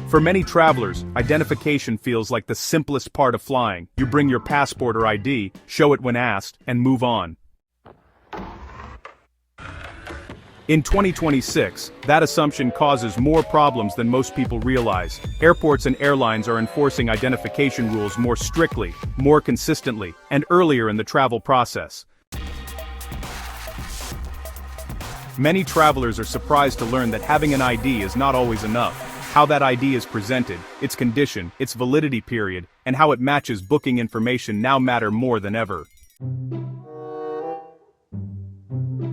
For many travelers, identification feels like the simplest part of flying. You bring your passport or ID, show it when asked, and move on. In 2026, that assumption causes more problems than most people realize. Airports and airlines are enforcing identification rules more strictly, more consistently, and earlier in the travel process. Many travelers are surprised to learn that having an ID is not always enough. How that ID is presented, its condition, its validity period, and how it matches booking information now matter more than ever.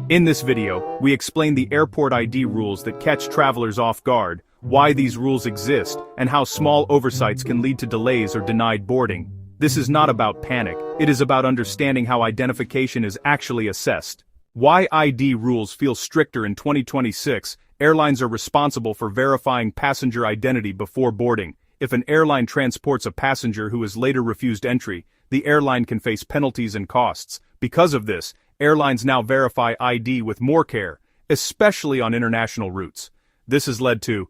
In this video, we explain the airport ID rules that catch travelers off guard, why these rules exist, and how small oversights can lead to delays or denied boarding. This is not about panic, it is about understanding how identification is actually assessed. Why ID rules feel stricter in 2026. Airlines are responsible for verifying passenger identity before boarding. If an airline transports a passenger who is later refused entry, the airline can face penalties and costs. Because of this, airlines now verify ID with more care, especially on international routes. This has led to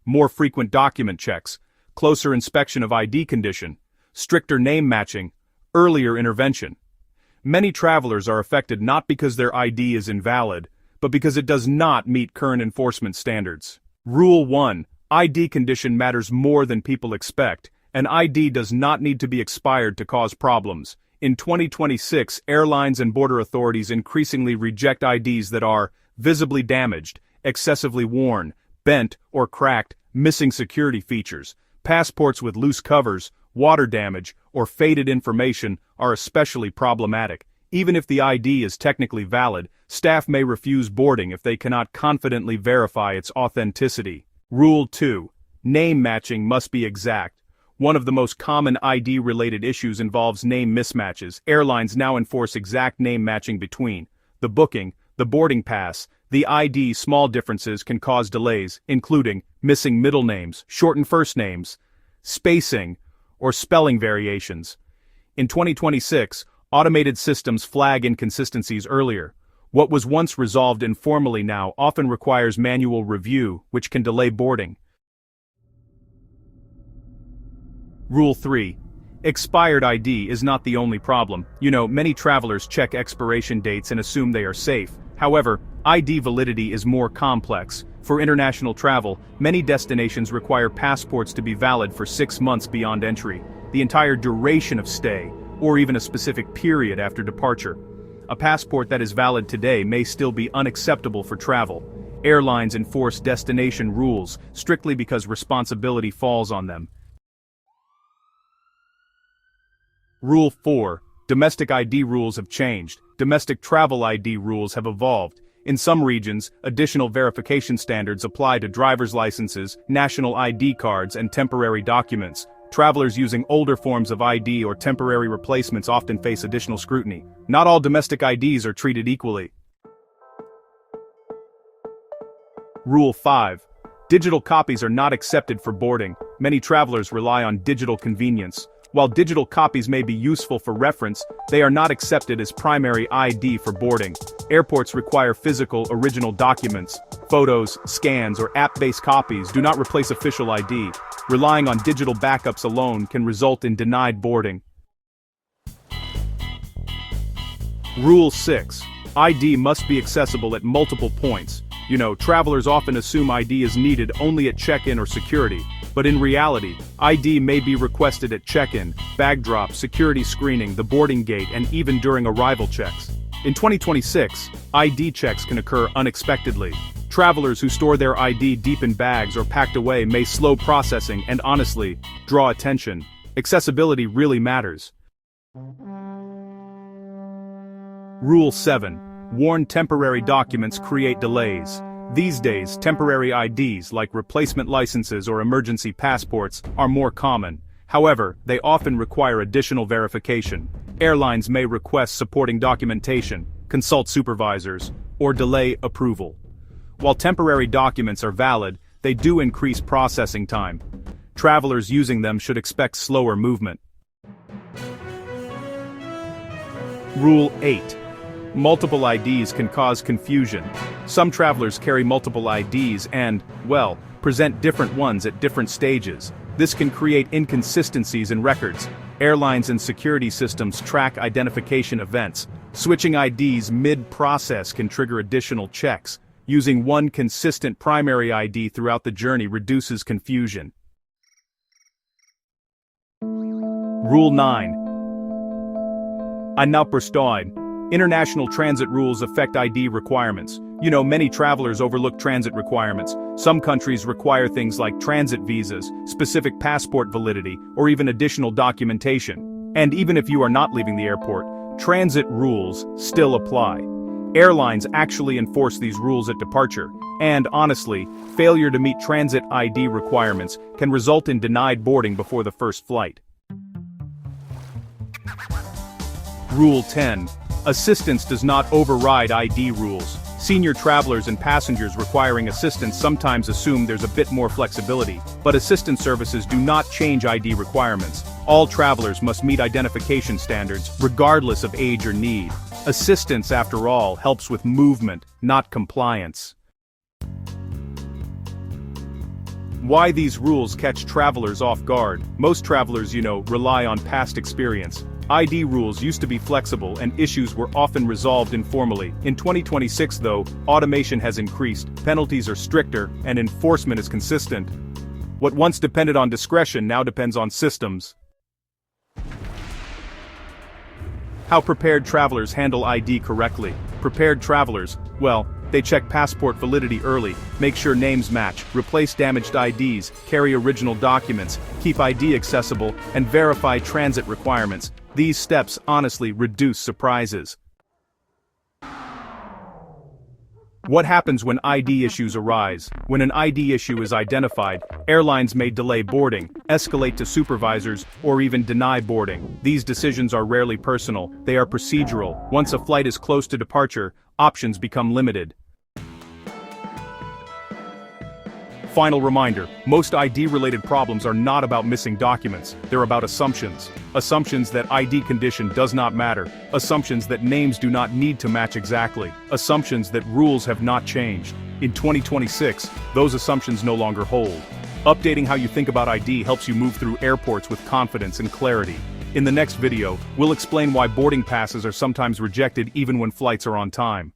more frequent document checks, closer inspection of ID condition, stricter name matching, earlier intervention. Many travelers are affected not because their ID is invalid, but because it does not meet current enforcement standards. Rule 1. ID condition matters more than people expect. An ID does not need to be expired to cause problems. In 2026, airlines and border authorities increasingly reject IDs that are visibly damaged, excessively worn, bent or cracked, missing security features. Passports with loose covers, water damage, or faded information are especially problematic. Even if the ID is technically valid, staff may refuse boarding if they cannot confidently verify its authenticity. Rule 2. Name matching must be exact. One of the most common ID-related issues involves name mismatches. Airlines now enforce exact name matching between the booking, the boarding pass, the ID. Small differences can cause delays, including missing middle names, shortened first names, spacing, or spelling variations. In 2026, automated systems flag inconsistencies earlier. What was once resolved informally now often requires manual review, which can delay boarding. Rule 3. Expired ID is not the only problem. Many travelers check expiration dates and assume they are safe. However, ID validity is more complex. For international travel, many destinations require passports to be valid for 6 months beyond entry, the entire duration of stay, or even a specific period after departure. A passport that is valid today may still be unacceptable for travel. Airlines enforce destination rules strictly because responsibility falls on them. Rule 4. Domestic ID rules have changed. Domestic travel ID rules have evolved. In some regions, additional verification standards apply to driver's licenses, national ID cards, and temporary documents. Travelers using older forms of ID or temporary replacements often face additional scrutiny. Not all domestic IDs are treated equally. Rule 5. Digital copies are not accepted for boarding. Many travelers rely on digital convenience. While digital copies may be useful for reference, they are not accepted as primary ID for boarding. Airports require physical, original documents. Photos, scans, or app-based copies do not replace official ID. Relying on digital backups alone can result in denied boarding. Rule 6. ID must be accessible at multiple points. Travelers often assume ID is needed only at check-in or security. But in reality, ID may be requested at check-in, bag drop, security screening, the boarding gate, and even during arrival checks. In 2026, ID checks can occur unexpectedly. Travelers who store their ID deep in bags or packed away may slow processing and honestly, draw attention. Accessibility really matters. Rule 7. Worn temporary documents create delays. These days, temporary IDs like replacement licenses or emergency passports are more common. However, they often require additional verification. Airlines may request supporting documentation, consult supervisors, or delay approval. While temporary documents are valid, they do increase processing time. Travelers using them should expect slower movement. Rule 8. Multiple IDs can cause confusion. Some travelers carry multiple IDs and, well, present different ones at different stages. This can create inconsistencies in records. Airlines and security systems track identification events. Switching IDs mid-process can trigger additional checks. Using one consistent primary ID throughout the journey reduces confusion. Rule 9. Unabhängigkeit. International transit rules affect ID requirements. Many travelers overlook transit requirements. Some countries require things like transit visas, specific passport validity, or even additional documentation. And even if you are not leaving the airport, transit rules still apply. Airlines actually enforce these rules at departure, and honestly, failure to meet transit ID requirements can result in denied boarding before the first flight. Rule 10. Assistance does not override ID rules. Senior travelers and passengers requiring assistance sometimes assume there's a bit more flexibility, but assistance services do not change ID requirements. All travelers must meet identification standards, regardless of age or need. Assistance, after all, helps with movement, not compliance. Why these rules catch travelers off guard. Most travelers, rely on past experience. ID rules used to be flexible and issues were often resolved informally. In 2026 though, automation has increased, penalties are stricter, and enforcement is consistent. What once depended on discretion now depends on systems. How prepared travelers handle ID correctly. Prepared travelers, well, they check passport validity early, make sure names match, replace damaged IDs, carry original documents, keep ID accessible, and verify transit requirements. These steps honestly reduce surprises. What happens when ID issues arise? When an ID issue is identified, airlines may delay boarding, escalate to supervisors, or even deny boarding. These decisions are rarely personal, they are procedural. Once a flight is close to departure, options become limited. Final reminder, most ID-related problems are not about missing documents, they're about assumptions. Assumptions that ID condition does not matter. Assumptions that names do not need to match exactly. Assumptions that rules have not changed. In 2026, those assumptions no longer hold. Updating how you think about ID helps you move through airports with confidence and clarity. In the next video, we'll explain why boarding passes are sometimes rejected even when flights are on time.